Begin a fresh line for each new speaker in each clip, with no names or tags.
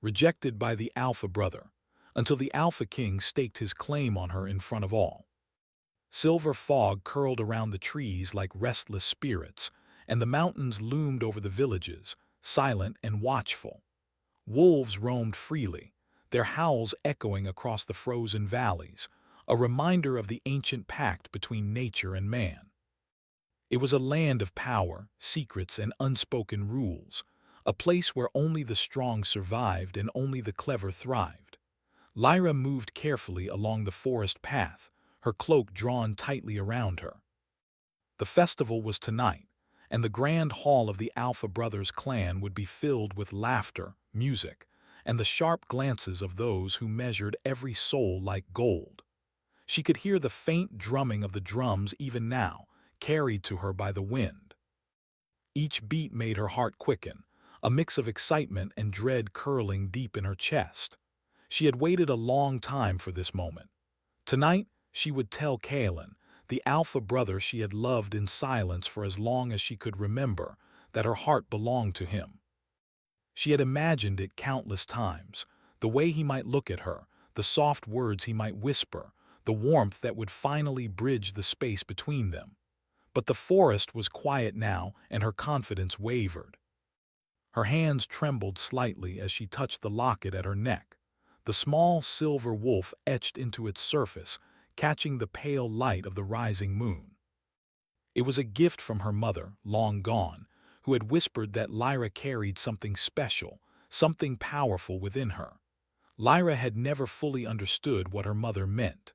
rejected by the Alpha brother, until the Alpha King staked his claim on her in front of all. Silver fog curled around the trees like restless spirits, and the mountains loomed over the villages, silent and watchful. Wolves roamed freely, their howls echoing across the frozen valleys, a reminder of the ancient pact between nature and man. It was a land of power, secrets, and unspoken rules, a place where only the strong survived and only the clever thrived. Lyra moved carefully along the forest path, her cloak drawn tightly around her. The festival was tonight, and the grand hall of the Alpha Brothers clan would be filled with laughter, music, and the sharp glances of those who measured every soul like gold. She could hear the faint drumming of the drums even now, carried to her by the wind. Each beat made her heart quicken, a mix of excitement and dread curling deep in her chest. She had waited a long time for this moment. Tonight, she would tell Kaelin, the Alpha brother she had loved in silence for as long as she could remember, that her heart belonged to him. She had imagined it countless times, the way he might look at her, the soft words he might whisper, the warmth that would finally bridge the space between them. But the forest was quiet now, and her confidence wavered. Her hands trembled slightly as she touched the locket at her neck. The small silver wolf etched into its surface, catching the pale light of the rising moon. It was a gift from her mother, long gone, who had whispered that Lyra carried something special, something powerful within her. Lyra had never fully understood what her mother meant.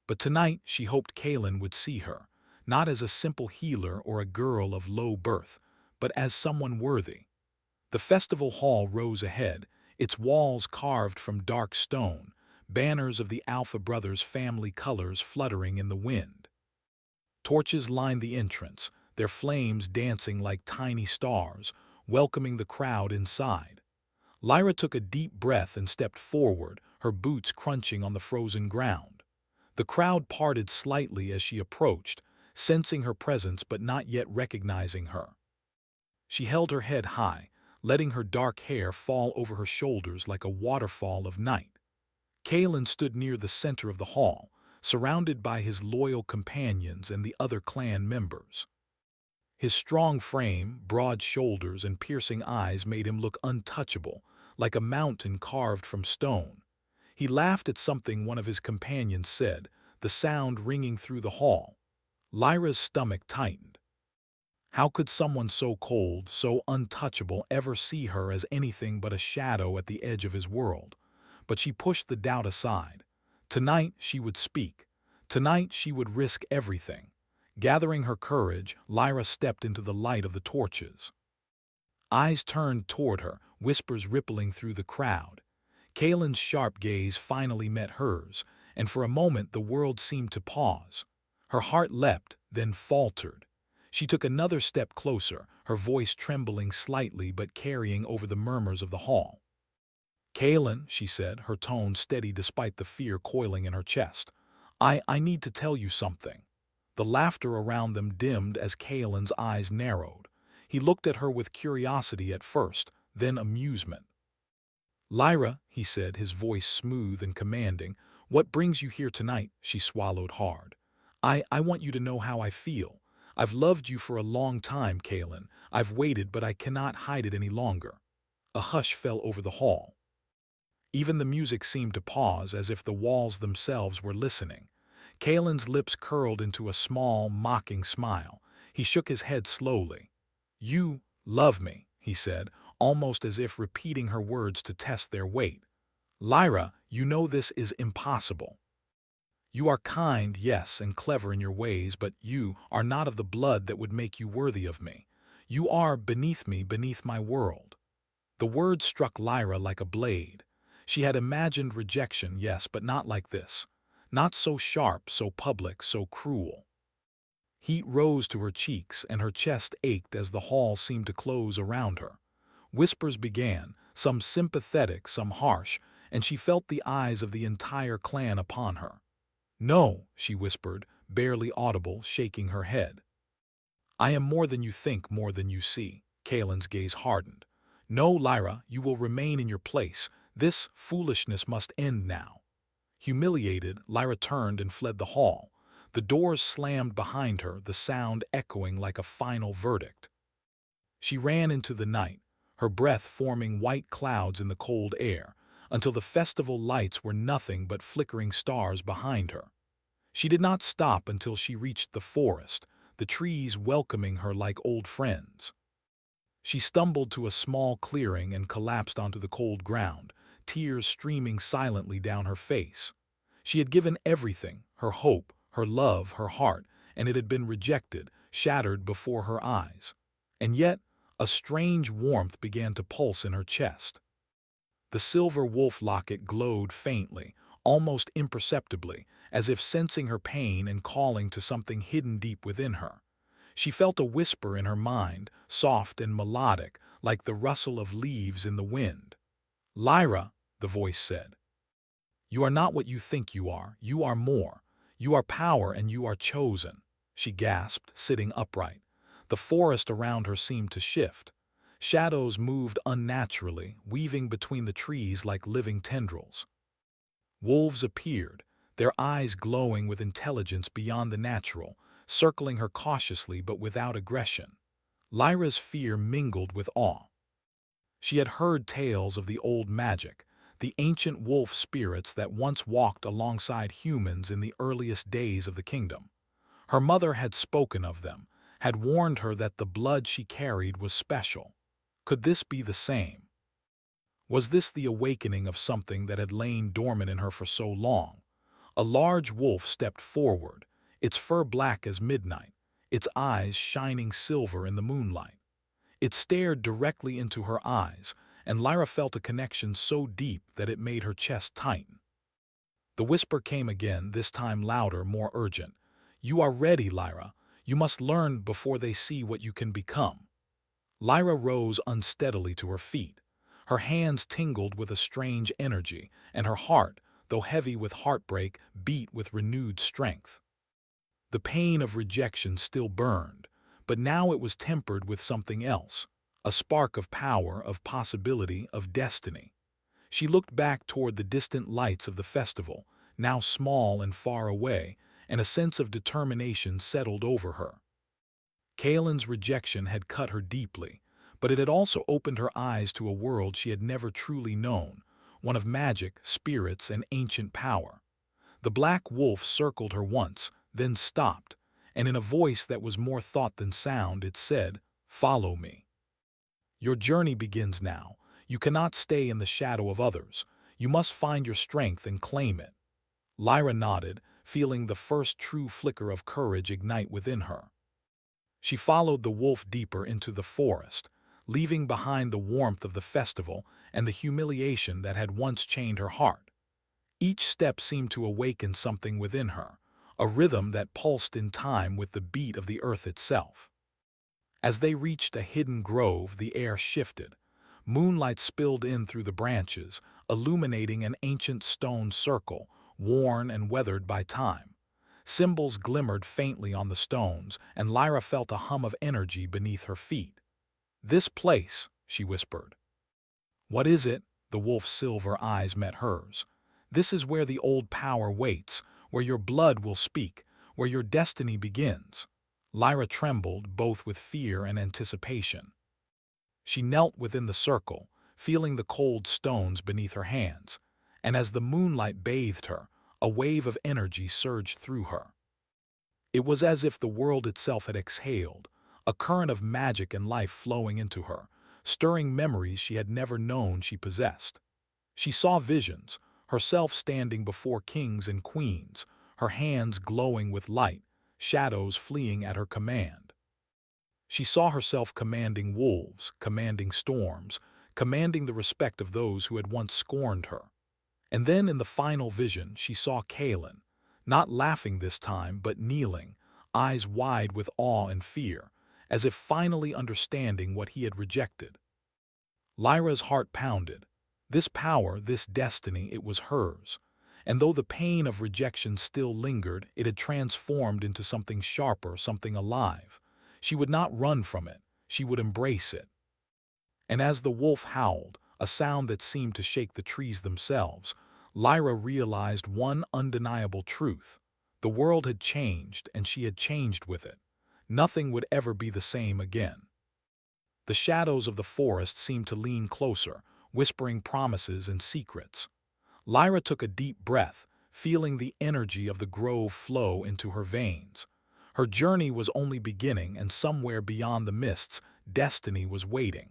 But tonight she hoped Kaelin would see her, not as a simple healer or a girl of low birth, but as someone worthy. The festival hall rose ahead, its walls carved from dark stone, banners of the Alpha Brothers' family colors fluttering in the wind. Torches lined the entrance, their flames dancing like tiny stars, welcoming the crowd inside. Lyra took a deep breath and stepped forward, her boots crunching on the frozen ground. The crowd parted slightly as she approached, sensing her presence but not yet recognizing her. She held her head high, letting her dark hair fall over her shoulders like a waterfall of night. Kaelin stood near the center of the hall, surrounded by his loyal companions and the other clan members. His strong frame, broad shoulders, and piercing eyes made him look untouchable, like a mountain carved from stone. He laughed at something one of his companions said, the sound ringing through the hall. Lyra's stomach tightened. How could someone so cold, so untouchable, ever see her as anything but a shadow at the edge of his world? But she pushed the doubt aside. Tonight she would speak. Tonight she would risk everything. Gathering her courage, Lyra stepped into the light of the torches. Eyes turned toward her, whispers rippling through the crowd. Kaelin's sharp gaze finally met hers, and for a moment the world seemed to pause. Her heart leapt, then faltered. She took another step closer, her voice trembling slightly but carrying over the murmurs of the hall. "Kaelin," she said, her tone steady despite the fear coiling in her chest. I need to tell you something." The laughter around them dimmed as Kaelin's eyes narrowed. He looked at her with curiosity at first, then amusement. "Lyra," he said, his voice smooth and commanding, "what brings you here tonight?" She swallowed hard. I want you to know how I feel. I've loved you for a long time, Kaelin. I've waited, but I cannot hide it any longer." A hush fell over the hall. Even the music seemed to pause, as if the walls themselves were listening. Kaelin's lips curled into a small, mocking smile. He shook his head slowly. "You love me," he said, almost as if repeating her words to test their weight. "Lyra, you know this is impossible. You are kind, yes, and clever in your ways, but you are not of the blood that would make you worthy of me. You are beneath me, beneath my world." The words struck Lyra like a blade. She had imagined rejection, yes, but not like this. Not so sharp, so public, so cruel. Heat rose to her cheeks, and her chest ached as the hall seemed to close around her. Whispers began, some sympathetic, some harsh, and she felt the eyes of the entire clan upon her. "No," she whispered, barely audible, shaking her head. "I am more than you think, more than you see." Kaelin's gaze hardened. "No, Lyra, you will remain in your place. This foolishness must end now." Humiliated, Lyra turned and fled the hall. The doors slammed behind her, the sound echoing like a final verdict. She ran into the night, her breath forming white clouds in the cold air, until the festival lights were nothing but flickering stars behind her. She did not stop until she reached the forest, the trees welcoming her like old friends. She stumbled to a small clearing and collapsed onto the cold ground, tears streaming silently down her face. She had given everything, her hope, her love, her heart, and it had been rejected, shattered before her eyes. And yet, a strange warmth began to pulse in her chest. The silver wolf locket glowed faintly, almost imperceptibly, as if sensing her pain and calling to something hidden deep within her. She felt a whisper in her mind, soft and melodic, like the rustle of leaves in the wind. "Lyra," the voice said, "you are not what you think you are more. You are power and you are chosen." She gasped, sitting upright. The forest around her seemed to shift. Shadows moved unnaturally, weaving between the trees like living tendrils. Wolves appeared, their eyes glowing with intelligence beyond the natural, circling her cautiously but without aggression. Lyra's fear mingled with awe. She had heard tales of the old magic, the ancient wolf spirits that once walked alongside humans in the earliest days of the kingdom. Her mother had spoken of them, had warned her that the blood she carried was special. Could this be the same? Was this the awakening of something that had lain dormant in her for so long? A large wolf stepped forward, its fur black as midnight, its eyes shining silver in the moonlight. It stared directly into her eyes, and Lyra felt a connection so deep that it made her chest tighten. The whisper came again, this time louder, more urgent. "You are ready, Lyra. You must learn before they see what you can become." Lyra rose unsteadily to her feet. Her hands tingled with a strange energy, and her heart, though heavy with heartbreak, beat with renewed strength. The pain of rejection still burned, but now it was tempered with something else, a spark of power, of possibility, of destiny. She looked back toward the distant lights of the festival, now small and far away, and a sense of determination settled over her. Kaelin's rejection had cut her deeply, but it had also opened her eyes to a world she had never truly known, one of magic, spirits, and ancient power. The black wolf circled her once, then stopped, and in a voice that was more thought than sound, it said, "Follow me. Your journey begins now. You cannot stay in the shadow of others. You must find your strength and claim it." Lyra nodded, feeling the first true flicker of courage ignite within her. She followed the wolf deeper into the forest, leaving behind the warmth of the festival and the humiliation that had once chained her heart. Each step seemed to awaken something within her, a rhythm that pulsed in time with the beat of the earth itself. As they reached a hidden grove, the air shifted. Moonlight spilled in through the branches, illuminating an ancient stone circle, worn and weathered by time. Symbols glimmered faintly on the stones, and Lyra felt a hum of energy beneath her feet. "This place," she whispered. "What is it?" The wolf's silver eyes met hers. "This is where the old power waits, where your blood will speak, where your destiny begins." Lyra trembled, both with fear and anticipation. She knelt within the circle, feeling the cold stones beneath her hands, and as the moonlight bathed her, a wave of energy surged through her. It was as if the world itself had exhaled, a current of magic and life flowing into her, stirring memories she had never known she possessed. She saw visions, herself standing before kings and queens, her hands glowing with light, shadows fleeing at her command. She saw herself commanding wolves, commanding storms, commanding the respect of those who had once scorned her. And then in the final vision she saw Kaelin, not laughing this time but kneeling, eyes wide with awe and fear, as if finally understanding what he had rejected. Lyra's heart pounded. This power, this destiny, it was hers. And though the pain of rejection still lingered, it had transformed into something sharper, something alive. She would not run from it, she would embrace it. And as the wolf howled, a sound that seemed to shake the trees themselves, Lyra realized one undeniable truth. The world had changed, and she had changed with it. Nothing would ever be the same again. The shadows of the forest seemed to lean closer, whispering promises and secrets. Lyra took a deep breath, feeling the energy of the grove flow into her veins. Her journey was only beginning, and somewhere beyond the mists, destiny was waiting.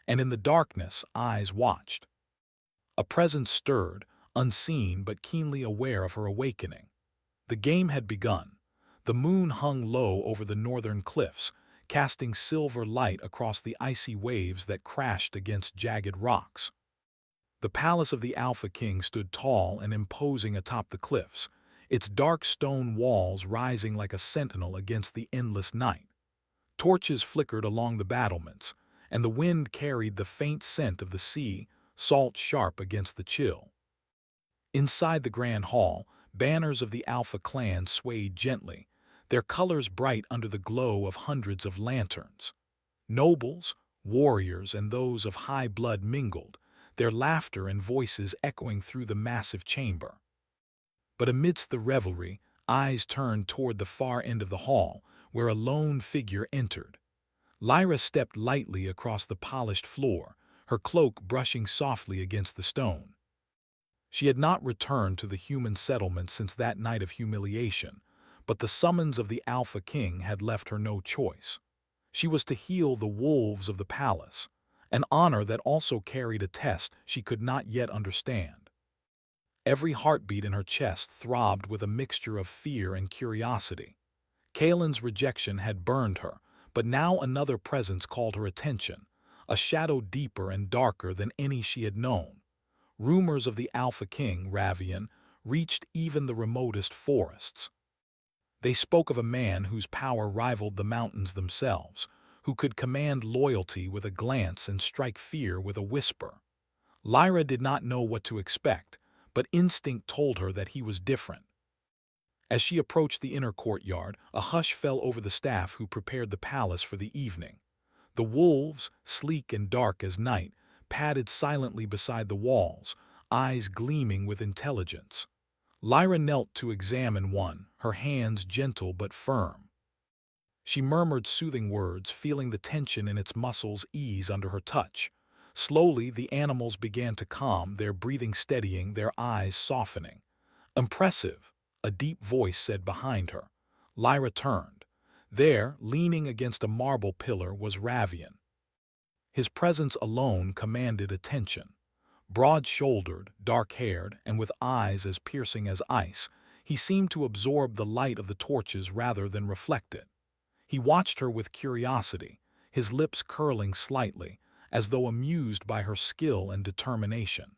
And in the darkness, eyes watched. A presence stirred, unseen but keenly aware of her awakening. The game had begun. The moon hung low over the northern cliffs, casting silver light across the icy waves that crashed against jagged rocks. The palace of the Alpha King stood tall and imposing atop the cliffs, its dark stone walls rising like a sentinel against the endless night. Torches flickered along the battlements, and the wind carried the faint scent of the sea, salt sharp against the chill. Inside the grand hall, banners of the Alpha clan swayed gently, their colors bright under the glow of hundreds of lanterns. Nobles, warriors, and those of high blood mingled, their laughter and voices echoing through the massive chamber. But amidst the revelry, eyes turned toward the far end of the hall, where a lone figure entered. Lyra stepped lightly across the polished floor, her cloak brushing softly against the stone. She had not returned to the human settlement since that night of humiliation, but the summons of the Alpha King had left her no choice. She was to heal the wolves of the palace, an honor that also carried a test she could not yet understand. Every heartbeat in her chest throbbed with a mixture of fear and curiosity. Kaelin's rejection had burned her, but now another presence called her attention, a shadow deeper and darker than any she had known. Rumors of the Alpha King, Ravian, reached even the remotest forests. They spoke of a man whose power rivaled the mountains themselves, who could command loyalty with a glance and strike fear with a whisper. Lyra did not know what to expect, but instinct told her that he was different. As she approached the inner courtyard, a hush fell over the staff who prepared the palace for the evening. The wolves, sleek and dark as night, padded silently beside the walls, eyes gleaming with intelligence. Lyra knelt to examine one, her hands gentle but firm. She murmured soothing words, feeling the tension in its muscles ease under her touch. Slowly, the animals began to calm, their breathing steadying, their eyes softening. "Impressive," a deep voice said behind her. Lyra turned. There, leaning against a marble pillar, was Ravian. His presence alone commanded attention. Broad-shouldered, dark-haired, and with eyes as piercing as ice, he seemed to absorb the light of the torches rather than reflect it. He watched her with curiosity, his lips curling slightly, as though amused by her skill and determination.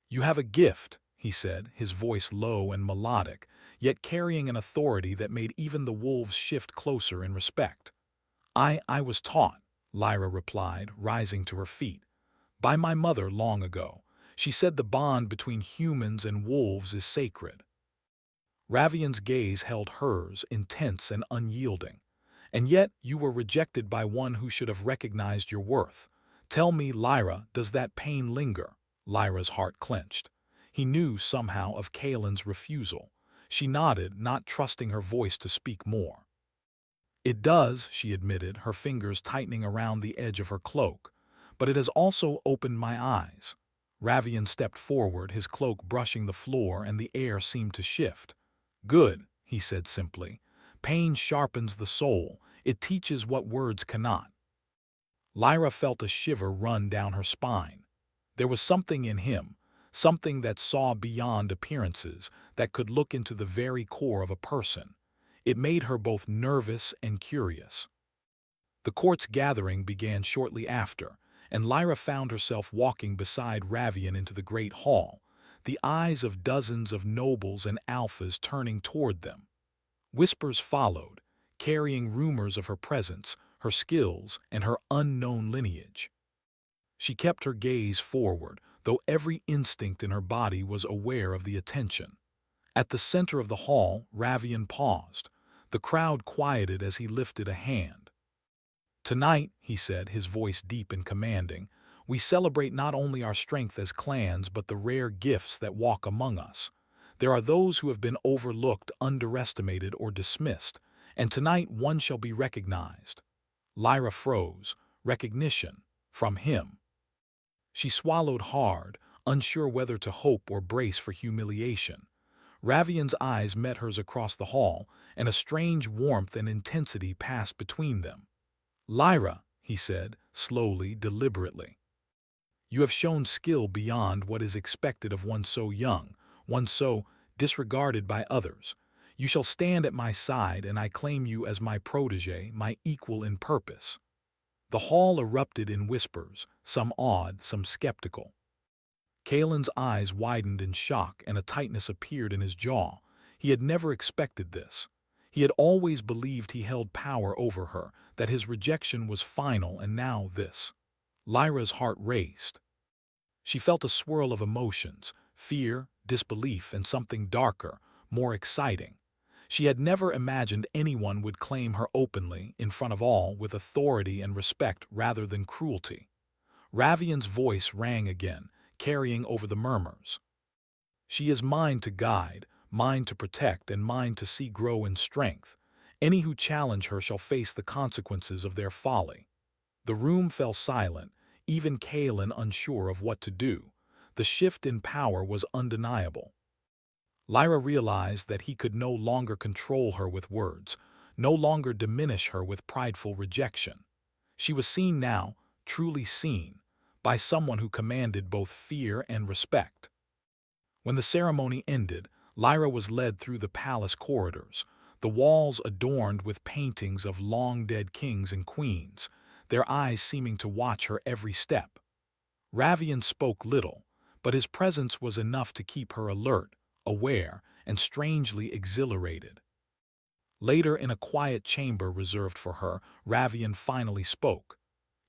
"You have a gift," he said, his voice low and melodic, yet carrying an authority that made even the wolves shift closer in respect. I was taught," Lyra replied, rising to her feet. "By my mother long ago. She said the bond between humans and wolves is sacred." Ravian's gaze held hers, intense and unyielding. "And yet you were rejected by one who should have recognized your worth. Tell me, Lyra, does that pain linger?" Lyra's heart clenched. He knew somehow of Kaelin's refusal. She nodded, not trusting her voice to speak more. "It does," she admitted, her fingers tightening around the edge of her cloak. "But it has also opened my eyes." Ravian stepped forward, his cloak brushing the floor, and the air seemed to shift. "Good," he said simply. "Pain sharpens the soul. It teaches what words cannot." Lyra felt a shiver run down her spine. There was something in him, something that saw beyond appearances, that could look into the very core of a person. It made her both nervous and curious. The court's gathering began shortly after, and Lyra found herself walking beside Ravian into the great hall, the eyes of dozens of nobles and alphas turning toward them. Whispers followed, carrying rumors of her presence, her skills, and her unknown lineage. She kept her gaze forward, though every instinct in her body was aware of the attention. At the center of the hall, Ravian paused. The crowd quieted as he lifted a hand. Tonight, he said, his voice deep and commanding, we celebrate not only our strength as clans but the rare gifts that walk among us. There are those who have been overlooked, underestimated, or dismissed, and tonight one shall be recognized. Lyra froze. Recognition. From him. She swallowed hard, unsure whether to hope or brace for humiliation. Ravian's eyes met hers across the hall, and a strange warmth and intensity passed between them. Lyra, he said, slowly, deliberately. You have shown skill beyond what is expected of one so young, one so disregarded by others. You shall stand at my side, and I claim you as my protege, my equal in purpose. The hall erupted in whispers, some awed, some skeptical. Kaelin's eyes widened in shock, and a tightness appeared in his jaw. He had never expected this. He had always believed he held power over her, that his rejection was final, and now this. Lyra's heart raced. She felt a swirl of emotions, fear, disbelief, and something darker, more exciting. She had never imagined anyone would claim her openly, in front of all, with authority and respect rather than cruelty. Ravian's voice rang again, carrying over the murmurs. She is mine to guide, mine to protect, and mine to see grow in strength. Any who challenge her shall face the consequences of their folly. The room fell silent, even Kaelin unsure of what to do. The shift in power was undeniable. Lyra realized that he could no longer control her with words, no longer diminish her with prideful rejection. She was seen now, truly seen, by someone who commanded both fear and respect. When the ceremony ended, Lyra was led through the palace corridors, the walls adorned with paintings of long-dead kings and queens, their eyes seeming to watch her every step. Ravian spoke little, but his presence was enough to keep her alert, aware, and strangely exhilarated. Later, in a quiet chamber reserved for her, Ravian finally spoke.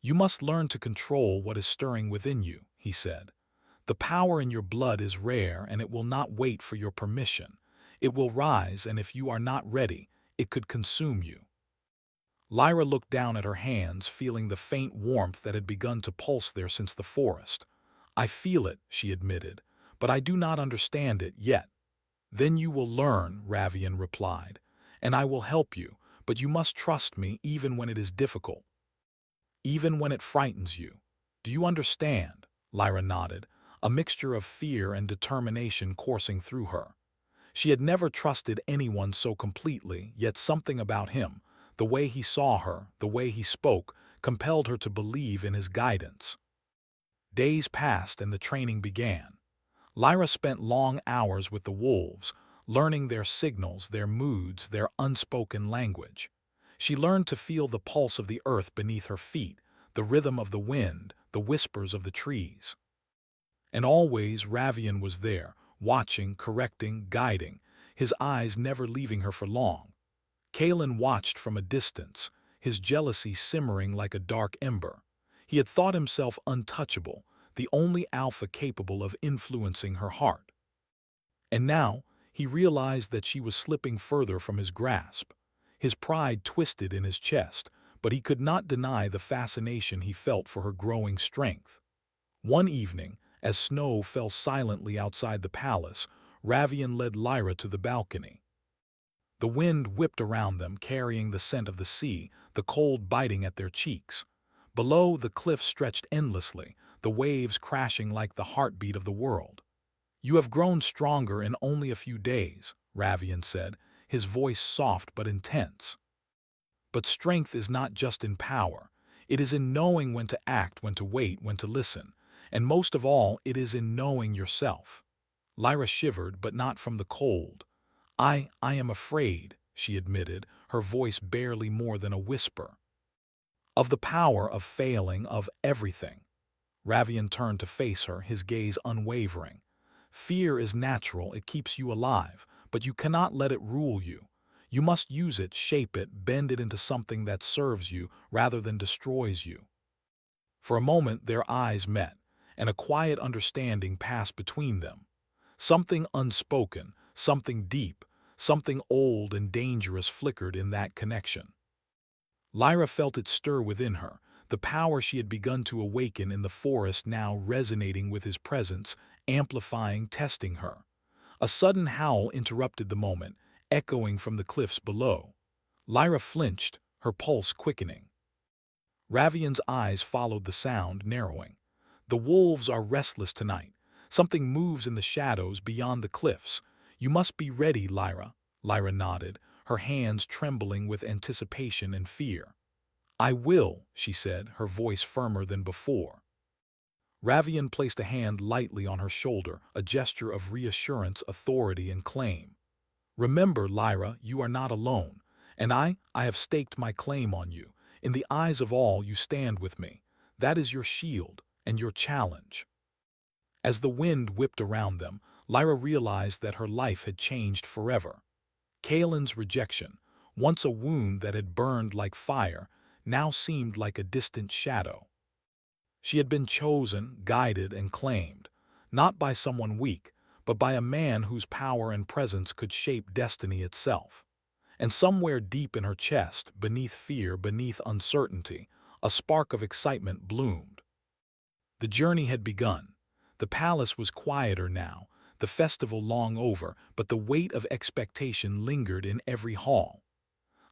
You must learn to control what is stirring within you, he said. The power in your blood is rare, and it will not wait for your permission. It will rise, and if you are not ready, it could consume you. Lyra looked down at her hands, feeling the faint warmth that had begun to pulse there since the forest. I feel it, she admitted, but I do not understand it yet. Then you will learn, Ravian replied, and I will help you, but you must trust me even when it is difficult. Even when it frightens you. Do you understand? Lyra nodded, a mixture of fear and determination coursing through her. She had never trusted anyone so completely, yet something about him, the way he saw her, the way he spoke, compelled her to believe in his guidance. Days passed and the training began. Lyra spent long hours with the wolves, learning their signals, their moods, their unspoken language. She learned to feel the pulse of the earth beneath her feet, the rhythm of the wind, the whispers of the trees. And always Ravian was there, watching, correcting, guiding, his eyes never leaving her for long. Kaelin watched from a distance, his jealousy simmering like a dark ember. He had thought himself untouchable, the only alpha capable of influencing her heart. And now, he realized that she was slipping further from his grasp. His pride twisted in his chest, but he could not deny the fascination he felt for her growing strength. One evening, as snow fell silently outside the palace, Ravian led Lyra to the balcony. The wind whipped around them, carrying the scent of the sea, the cold biting at their cheeks. Below, the cliffs stretched endlessly, the waves crashing like the heartbeat of the world. You have grown stronger in only a few days, Ravian said, his voice soft but intense. But strength is not just in power. It is in knowing when to act, when to wait, when to listen. And most of all, it is in knowing yourself. Lyra shivered, but not from the cold. I am afraid, she admitted, her voice barely more than a whisper. Of the power of failing, of everything. Ravian turned to face her, his gaze unwavering. Fear is natural, it keeps you alive, but you cannot let it rule you. You must use it, shape it, bend it into something that serves you rather than destroys you. For a moment their eyes met, and a quiet understanding passed between them. Something unspoken, something deep, something old and dangerous flickered in that connection. Lyra felt it stir within her, the power she had begun to awaken in the forest now resonating with his presence, amplifying, testing her. A sudden howl interrupted the moment, echoing from the cliffs below. Lyra flinched, her pulse quickening. Ravian's eyes followed the sound, narrowing. The wolves are restless tonight. Something moves in the shadows beyond the cliffs. You must be ready, Lyra. Lyra nodded, her hands trembling with anticipation and fear. I will, she said, her voice firmer than before. Ravian placed a hand lightly on her shoulder, a gesture of reassurance, authority, and claim. Remember, Lyra, you are not alone, and I have staked my claim on you. In the eyes of all, you stand with me. That is your shield and your challenge. As the wind whipped around them, Lyra realized that her life had changed forever. Kaelin's rejection, once a wound that had burned like fire, now seemed like a distant shadow. She had been chosen, guided, and claimed, not by someone weak, but by a man whose power and presence could shape destiny itself. And somewhere deep in her chest, beneath fear, beneath uncertainty, a spark of excitement bloomed. The journey had begun. The palace was quieter now, the festival long over, but the weight of expectation lingered in every hall.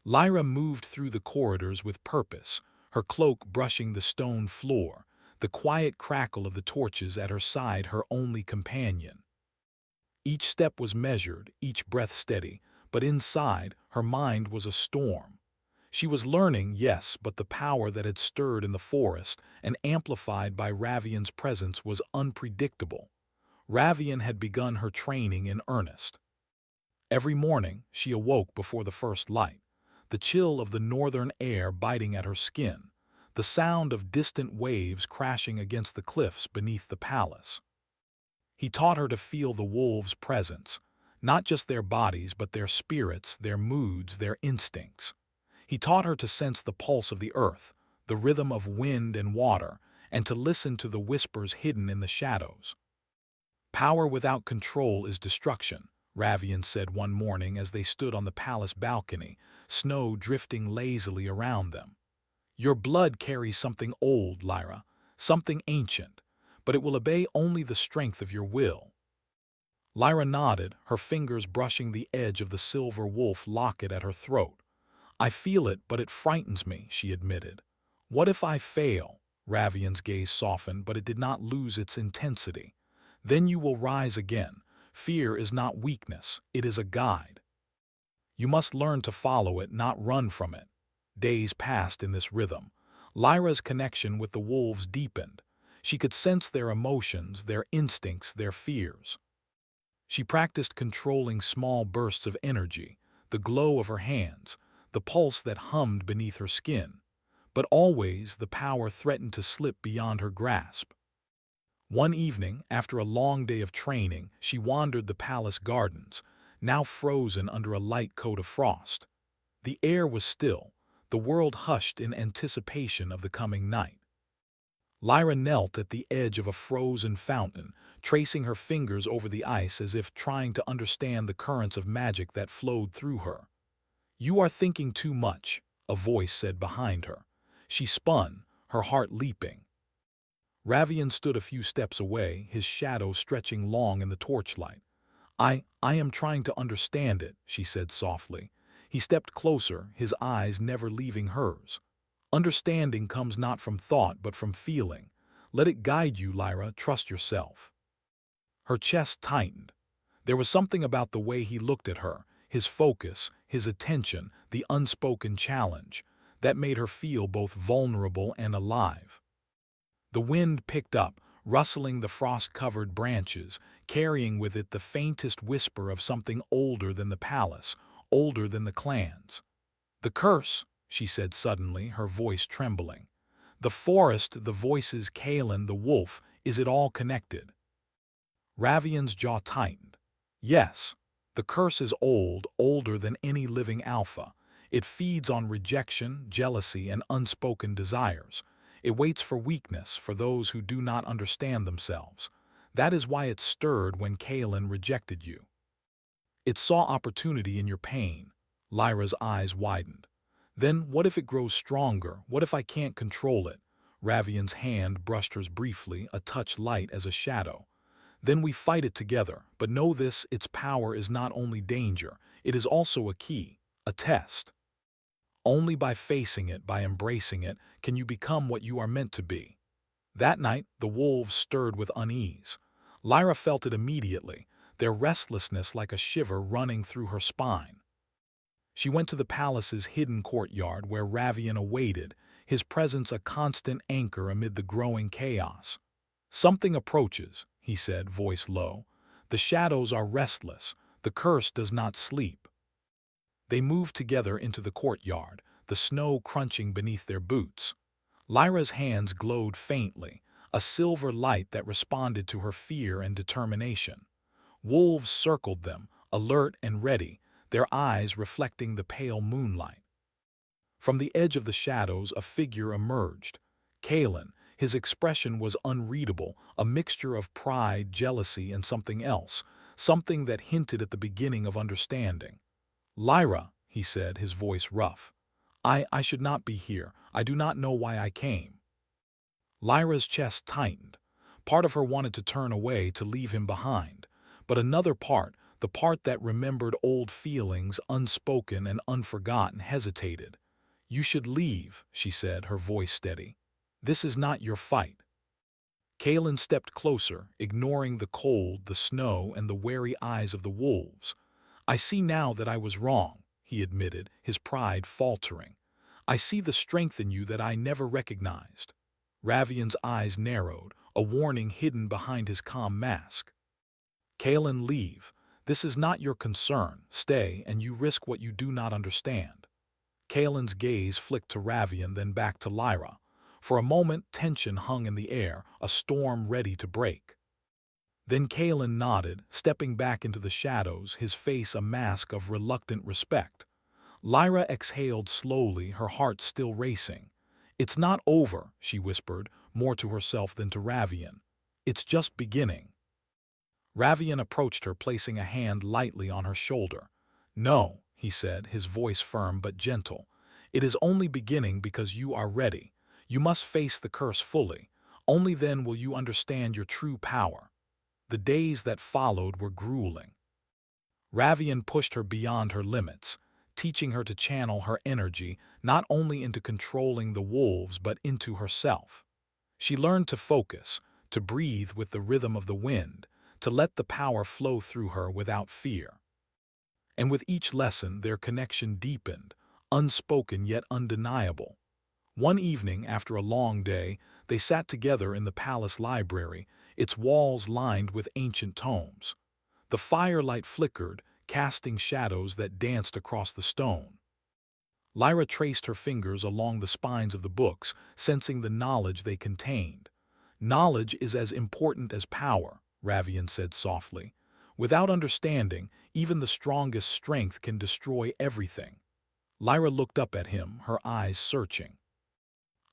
Lyra moved through the corridors with purpose, her cloak brushing the stone floor, the quiet crackle of the torches at her side her only companion. Each step was measured, each breath steady, but inside, her mind was a storm. She was learning, yes, but the power that had stirred in the forest and amplified by Ravian's presence was unpredictable. Ravian had begun her training in earnest. Every morning, she awoke before the first light, the chill of the northern air biting at her skin, the sound of distant waves crashing against the cliffs beneath the palace. He taught her to feel the wolves' presence, not just their bodies but their spirits, their moods, their instincts. He taught her to sense the pulse of the earth, the rhythm of wind and water, and to listen to the whispers hidden in the shadows. Power without control is destruction, Ravian said one morning as they stood on the palace balcony, snow drifting lazily around them. Your blood carries something old, Lyra, something ancient, but it will obey only the strength of your will. Lyra nodded, her fingers brushing the edge of the silver wolf locket at her throat. I feel it, but it frightens me, she admitted. What if I fail? Ravian's gaze softened, but it did not lose its intensity. Then you will rise again. Fear is not weakness, it is a guide. You must learn to follow it, not run from it. Days passed in this rhythm. Lyra's connection with the wolves deepened. She could sense their emotions, their instincts, their fears. She practiced controlling small bursts of energy, the glow of her hands, the pulse that hummed beneath her skin. But always the power threatened to slip beyond her grasp. One evening, after a long day of training, she wandered the palace gardens, now frozen under a light coat of frost. The air was still, the world hushed in anticipation of the coming night. Lyra knelt at the edge of a frozen fountain, tracing her fingers over the ice as if trying to understand the currents of magic that flowed through her. You are thinking too much, a voice said behind her. She spun, her heart leaping. Ravian stood a few steps away, his shadow stretching long in the torchlight. I am trying to understand it, she said softly. He stepped closer, his eyes never leaving hers. Understanding comes not from thought but from feeling. Let it guide you, Lyra, trust yourself. Her chest tightened. There was something about the way he looked at her, his focus, his attention, the unspoken challenge, that made her feel both vulnerable and alive. The wind picked up, rustling the frost-covered branches, carrying with it the faintest whisper of something older than the palace, older than the clans. The curse, she said suddenly, her voice trembling. The forest, the voices, Kaelin, the wolf, is it all connected? Ravian's jaw tightened. Yes, the curse is old, older than any living alpha. It feeds on rejection, jealousy, and unspoken desires. It waits for weakness, for those who do not understand themselves. That is why it stirred when Kaelin rejected you. It saw opportunity in your pain. Lyra's eyes widened. Then what if it grows stronger? What if I can't control it? Ravian's hand brushed hers briefly, a touch light as a shadow. Then we fight it together, but know this, its power is not only danger, it is also a key, a test. Only by facing it, by embracing it, can you become what you are meant to be. That night, the wolves stirred with unease. Lyra felt it immediately, their restlessness like a shiver running through her spine. She went to the palace's hidden courtyard where Ravian awaited, his presence a constant anchor amid the growing chaos. "Something approaches," he said, voice low. "The shadows are restless. The curse does not sleep." They moved together into the courtyard, the snow crunching beneath their boots. Lyra's hands glowed faintly, a silver light that responded to her fear and determination. Wolves circled them, alert and ready, their eyes reflecting the pale moonlight. From the edge of the shadows a figure emerged. Kalen, his expression was unreadable, a mixture of pride, jealousy, and something else, something that hinted at the beginning of understanding. "Lyra," he said, his voice rough. I should not be here. I do not know why I came." Lyra's chest tightened. Part of her wanted to turn away, to leave him behind. But another part, the part that remembered old feelings, unspoken and unforgotten, hesitated. "You should leave," she said, her voice steady. "This is not your fight." Kalen stepped closer, ignoring the cold, the snow, and the wary eyes of the wolves. "I see now that I was wrong," he admitted, his pride faltering. "I see the strength in you that I never recognized." Ravian's eyes narrowed, a warning hidden behind his calm mask. "Kalen, leave. This is not your concern. Stay, and you risk what you do not understand." Kalen's gaze flicked to Ravian, then back to Lyra. For a moment, tension hung in the air, a storm ready to break. Then Kalen nodded, stepping back into the shadows, his face a mask of reluctant respect. Lyra exhaled slowly, her heart still racing. "It's not over," she whispered, more to herself than to Ravian. "It's just beginning." Ravian approached her, placing a hand lightly on her shoulder. "No," he said, his voice firm but gentle. "It is only beginning because you are ready. You must face the curse fully. Only then will you understand your true power." The days that followed were grueling. Ravian pushed her beyond her limits, teaching her to channel her energy not only into controlling the wolves but into herself. She learned to focus, to breathe with the rhythm of the wind, to let the power flow through her without fear. And with each lesson their connection deepened, unspoken yet undeniable. One evening, after a long day, they sat together in the palace library, its walls lined with ancient tomes. The firelight flickered, casting shadows that danced across the stone. Lyra traced her fingers along the spines of the books, sensing the knowledge they contained. "Knowledge is as important as power," Ravian said softly. "Without understanding, even the strongest strength can destroy everything." Lyra looked up at him, her eyes searching.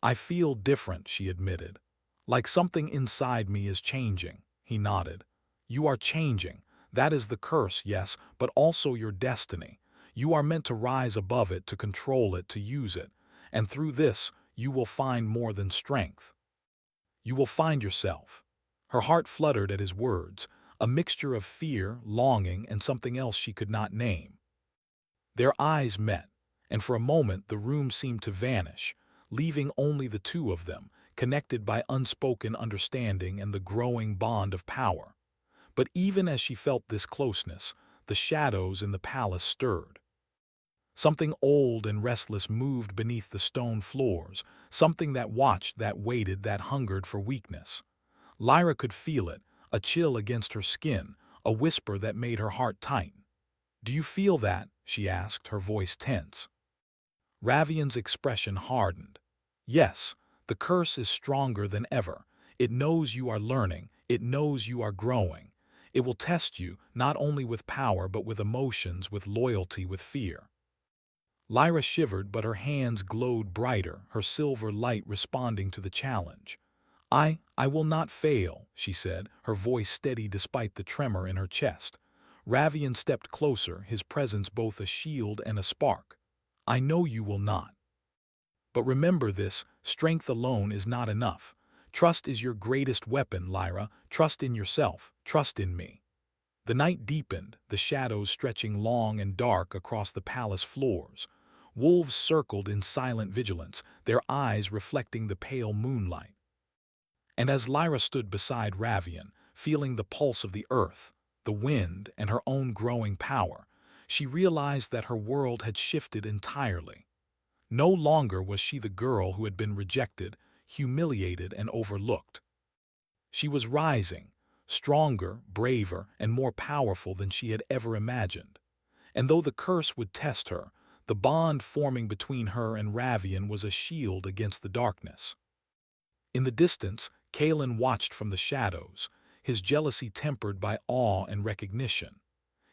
"I feel different," she admitted. "Like something inside me is changing." He nodded. "You are changing. That is the curse, yes, but also your destiny. You are meant to rise above it, to control it, to use it. And through this, you will find more than strength. You will find yourself." Her heart fluttered at his words, a mixture of fear, longing, and something else she could not name. Their eyes met, and for a moment the room seemed to vanish, leaving only the two of them, connected by unspoken understanding and the growing bond of power. But even as she felt this closeness, the shadows in the palace stirred. Something old and restless moved beneath the stone floors, something that watched, that waited, that hungered for weakness. Lyra could feel it, a chill against her skin, a whisper that made her heart tighten. "Do you feel that?" she asked, her voice tense. Ravian's expression hardened. "Yes, the curse is stronger than ever. It knows you are learning, it knows you are growing. It will test you, not only with power but with emotions, with loyalty, with fear." Lyra shivered, but her hands glowed brighter, her silver light responding to the challenge. I will not fail," she said, her voice steady despite the tremor in her chest. Ravian stepped closer, his presence both a shield and a spark. "I know you will not." But remember this, strength alone is not enough. Trust is your greatest weapon, Lyra. Trust in yourself. Trust in me. The night deepened, the shadows stretching long and dark across the palace floors. Wolves circled in silent vigilance, their eyes reflecting the pale moonlight. And as Lyra stood beside Ravian, feeling the pulse of the earth, the wind, and her own growing power, she realized that her world had shifted entirely. No longer was she the girl who had been rejected, humiliated, and overlooked. She was rising, stronger, braver, and more powerful than she had ever imagined. And though the curse would test her, the bond forming between her and Ravian was a shield against the darkness. In the distance, Kalen watched from the shadows, his jealousy tempered by awe and recognition.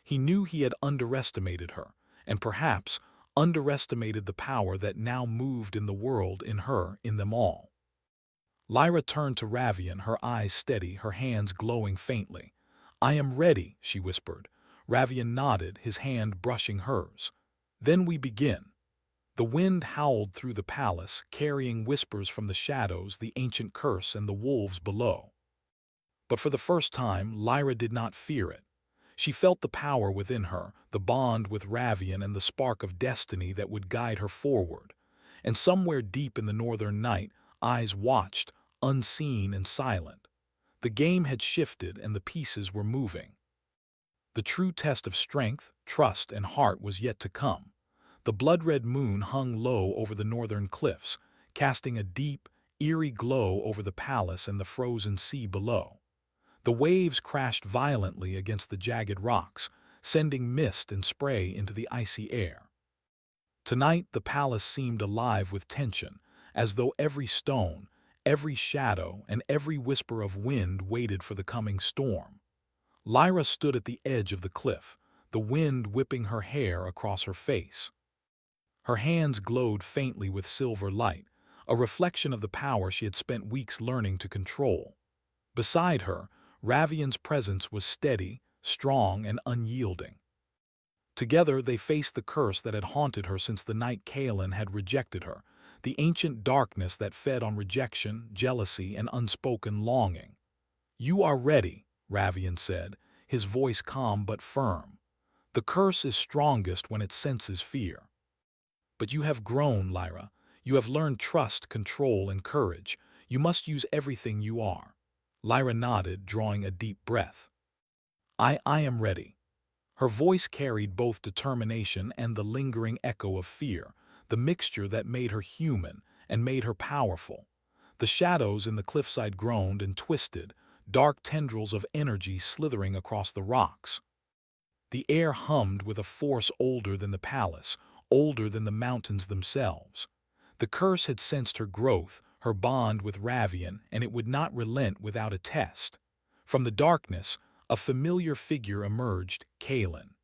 He knew he had underestimated her, and perhaps underestimated the power that now moved in the world, in her, in them all. Lyra turned to Ravian, her eyes steady, her hands glowing faintly. "I am ready," she whispered. Ravian nodded, his hand brushing hers. "Then we begin." The wind howled through the palace, carrying whispers from the shadows, the ancient curse, and the wolves below. But for the first time, Lyra did not fear it. She felt the power within her, the bond with Ravian, and the spark of destiny that would guide her forward. And somewhere deep in the northern night, eyes watched, unseen and silent. The game had shifted and the pieces were moving. The true test of strength, trust, and heart was yet to come. The blood-red moon hung low over the northern cliffs, casting a deep, eerie glow over the palace and the frozen sea below. The waves crashed violently against the jagged rocks, sending mist and spray into the icy air. Tonight the palace seemed alive with tension, as though every stone, every shadow, and every whisper of wind waited for the coming storm. Lyra stood at the edge of the cliff, the wind whipping her hair across her face. Her hands glowed faintly with silver light, a reflection of the power she had spent weeks learning to control. Beside her, Ravian's presence was steady, strong, and unyielding. Together they faced the curse that had haunted her since the night Kalen had rejected her, the ancient darkness that fed on rejection, jealousy, and unspoken longing. "You are ready," Ravian said, his voice calm but firm. "The curse is strongest when it senses fear. But you have grown, Lyra. You have learned trust, control, and courage. You must use everything you are." Lyra nodded, drawing a deep breath. I am ready." Her voice carried both determination and the lingering echo of fear, the mixture that made her human and made her powerful. The shadows in the cliffside groaned and twisted, dark tendrils of energy slithering across the rocks. The air hummed with a force older than the palace, older than the mountains themselves. The curse had sensed her growth, her bond with Ravian, and it would not relent without a test. From the darkness, a familiar figure emerged, Kalen.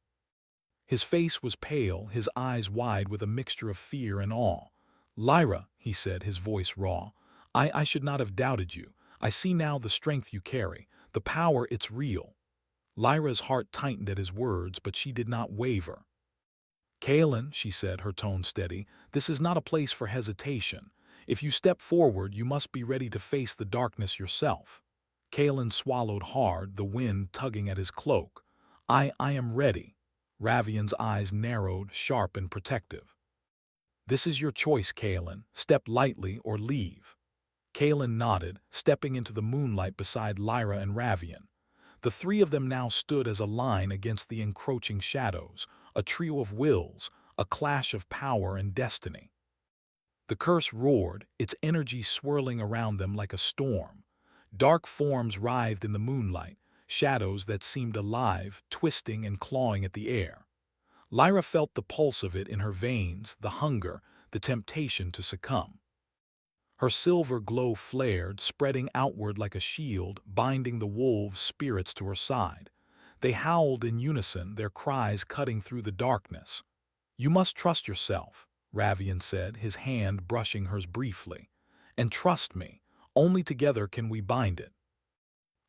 His face was pale, his eyes wide with a mixture of fear and awe. "Lyra," he said, his voice raw, I should not have doubted you. I see now the strength you carry, the power, it's real." Lyra's heart tightened at his words, but she did not waver. "Kalen," she said, her tone steady, "this is not a place for hesitation. If you step forward, you must be ready to face the darkness yourself." Kalen swallowed hard, the wind tugging at his cloak. I am ready." Ravian's eyes narrowed, sharp and protective. "This is your choice, Kalen. Step lightly or leave." Kalen nodded, stepping into the moonlight beside Lyra and Ravian. The three of them now stood as a line against the encroaching shadows, a trio of wills, a clash of power and destiny. The curse roared, its energy swirling around them like a storm. Dark forms writhed in the moonlight, shadows that seemed alive, twisting and clawing at the air. Lyra felt the pulse of it in her veins, the hunger, the temptation to succumb. Her silver glow flared, spreading outward like a shield, binding the wolves' spirits to her side. They howled in unison, their cries cutting through the darkness. "You must trust yourself," Ravian said, his hand brushing hers briefly. "And trust me, only together can we bind it."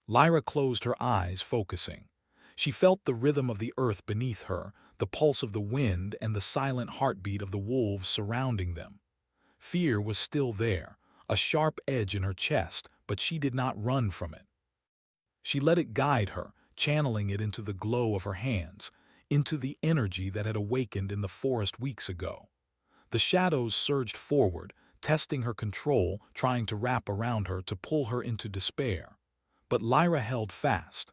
Lyra closed her eyes, focusing. She felt the rhythm of the earth beneath her, the pulse of the wind, and the silent heartbeat of the wolves surrounding them. Fear was still there, a sharp edge in her chest, but she did not run from it. She let it guide her, channeling it into the glow of her hands, into the energy that had awakened in the forest weeks ago. The shadows surged forward, testing her control, trying to wrap around her to pull her into despair. But Lyra held fast.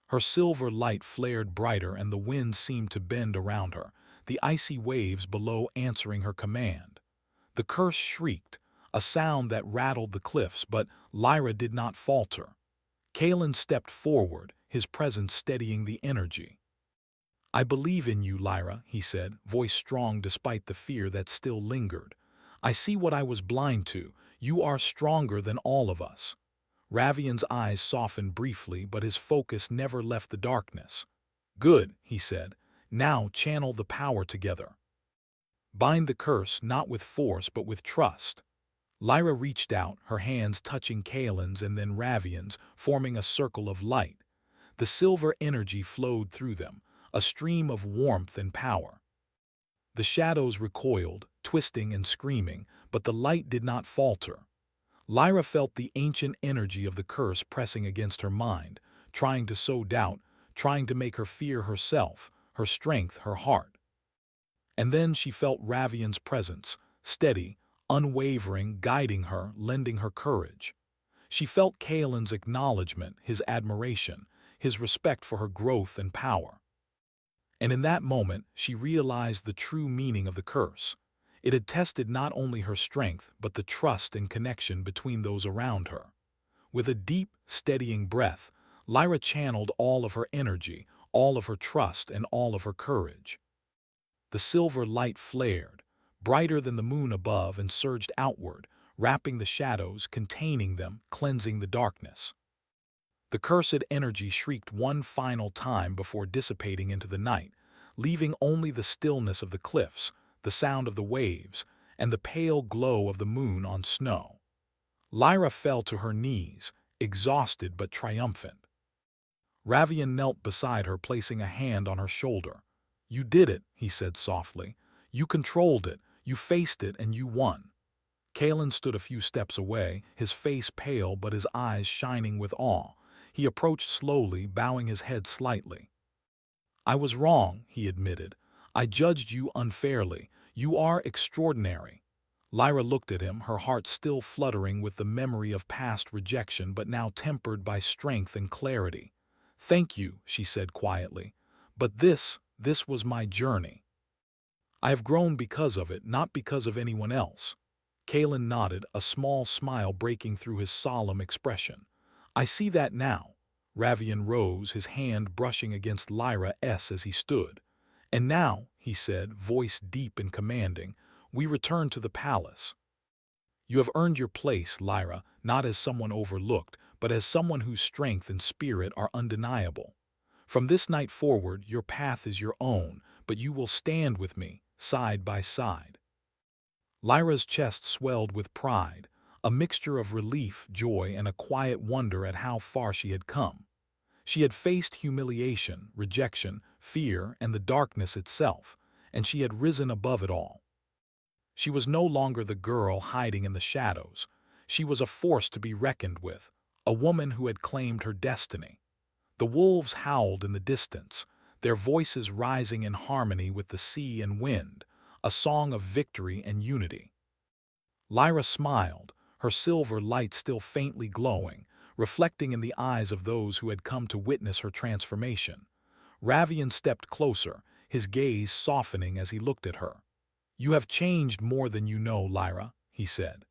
Her silver light flared brighter and the wind seemed to bend around her, the icy waves below answering her command. The curse shrieked, a sound that rattled the cliffs, but Lyra did not falter. Kalen stepped forward, his presence steadying the energy. "I believe in you, Lyra," he said, voice strong despite the fear that still lingered. "I see what I was blind to. You are stronger than all of us." Ravian's eyes softened briefly, but his focus never left the darkness. "Good," he said. "Now channel the power together. Bind the curse not with force but with trust." Lyra reached out, her hands touching Kalen's and then Ravian's, forming a circle of light. The silver energy flowed through them, a stream of warmth and power. The shadows recoiled, twisting and screaming, but the light did not falter. Lyra felt the ancient energy of the curse pressing against her mind, trying to sow doubt, trying to make her fear herself, her strength, her heart. And then she felt Ravian's presence, steady, unwavering, guiding her, lending her courage. She felt Kalen's acknowledgement, his admiration, his respect for her growth and power. And in that moment, she realized the true meaning of the curse. It had tested not only her strength, but the trust and connection between those around her. With a deep, steadying breath, Lyra channeled all of her energy, all of her trust, and all of her courage. The silver light flared, brighter than the moon above, and surged outward, wrapping the shadows, containing them, cleansing the darkness. The cursed energy shrieked one final time before dissipating into the night, leaving only the stillness of the cliffs, the sound of the waves, and the pale glow of the moon on snow. Lyra fell to her knees, exhausted but triumphant. Ravian knelt beside her, placing a hand on her shoulder. "You did it," he said softly. "You controlled it, you faced it, and you won." Kalen stood a few steps away, his face pale but his eyes shining with awe. He approached slowly, bowing his head slightly. "I was wrong," he admitted. "I judged you unfairly. You are extraordinary." Lyra looked at him, her heart still fluttering with the memory of past rejection but now tempered by strength and clarity. "Thank you," she said quietly. "But this was my journey. I have grown because of it, not because of anyone else." Kalen nodded, a small smile breaking through his solemn expression. "I see that now." Ravian rose, his hand brushing against Lyra's as he stood. "And now," he said, voice deep and commanding, "we return to the palace. You have earned your place, Lyra, not as someone overlooked, but as someone whose strength and spirit are undeniable. From this night forward, your path is your own, but you will stand with me, side by side." Lyra's chest swelled with pride, a mixture of relief, joy, and a quiet wonder at how far she had come. She had faced humiliation, rejection, fear, and the darkness itself, and she had risen above it all. She was no longer the girl hiding in the shadows. She was a force to be reckoned with, a woman who had claimed her destiny. The wolves howled in the distance, their voices rising in harmony with the sea and wind, a song of victory and unity. Lyra smiled, her silver light still faintly glowing, reflecting in the eyes of those who had come to witness her transformation. Ravian stepped closer, his gaze softening as he looked at her. "You have changed more than you know, Lyra," he said.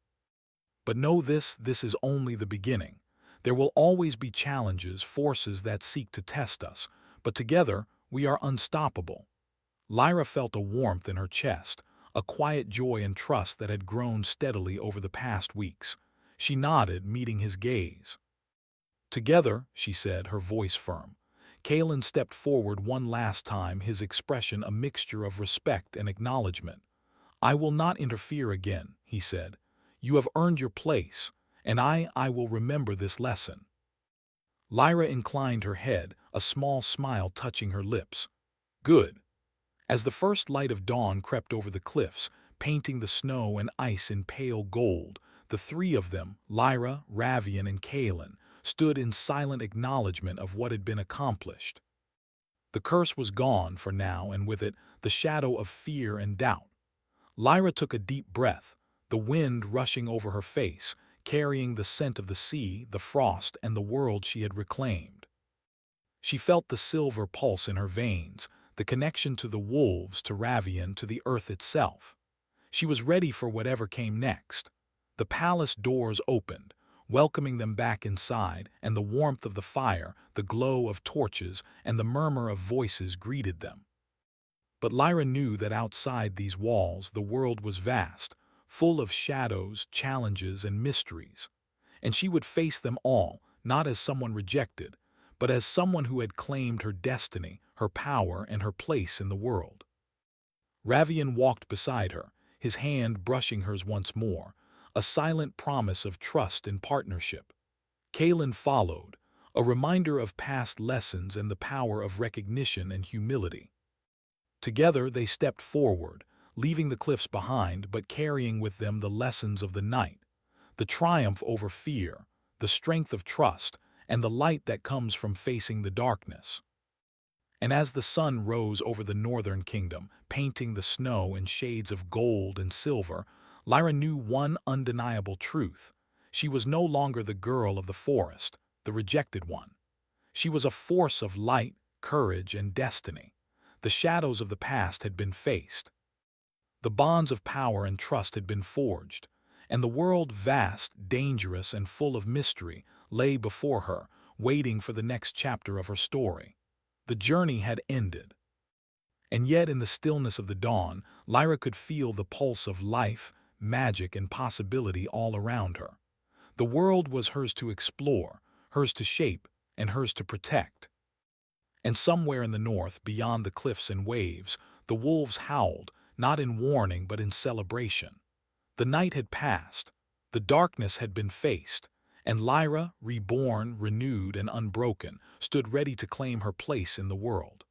"But know this is only the beginning. There will always be challenges, forces that seek to test us, but together we are unstoppable." Lyra felt a warmth in her chest, a quiet joy and trust that had grown steadily over the past weeks. She nodded, meeting his gaze. "Together," she said, her voice firm. Kalen stepped forward one last time, his expression a mixture of respect and acknowledgement. "I will not interfere again," he said. "You have earned your place, and I will remember this lesson." Lyra inclined her head, a small smile touching her lips. "Good." As the first light of dawn crept over the cliffs, painting the snow and ice in pale gold. The three of them, Lyra, Ravian, and Kaelin, stood in silent acknowledgement of what had been accomplished. The curse was gone for now, and with it, the shadow of fear and doubt. Lyra took a deep breath, the wind rushing over her face, carrying the scent of the sea, the frost, and the world she had reclaimed. She felt the silver pulse in her veins, the connection to the wolves, to Ravian, to the earth itself. She was ready for whatever came next. The palace doors opened, welcoming them back inside, and the warmth of the fire, the glow of torches, and the murmur of voices greeted them. But Lyra knew that outside these walls the world was vast, full of shadows, challenges, and mysteries. And she would face them all, not as someone rejected, but as someone who had claimed her destiny, her power, and her place in the world. Ravian walked beside her, his hand brushing hers once more, a silent promise of trust and partnership. Kaelin followed, a reminder of past lessons and the power of recognition and humility. Together they stepped forward, leaving the cliffs behind but carrying with them the lessons of the night, the triumph over fear, the strength of trust, and the light that comes from facing the darkness. And as the sun rose over the northern kingdom, painting the snow in shades of gold and silver, Lyra knew one undeniable truth. She was no longer the girl of the forest, the rejected one. She was a force of light, courage, and destiny. The shadows of the past had been faced. The bonds of power and trust had been forged, and the world, vast, dangerous, and full of mystery, lay before her, waiting for the next chapter of her story. The journey had ended. And yet in the stillness of the dawn, Lyra could feel the pulse of life, magic, and possibility all around her. The world was hers to explore, hers to shape, and hers to protect. And somewhere in the north, beyond the cliffs and waves, the wolves howled, not in warning but in celebration. The night had passed, the darkness had been faced, and Lyra, reborn, renewed, and unbroken, stood ready to claim her place in the world.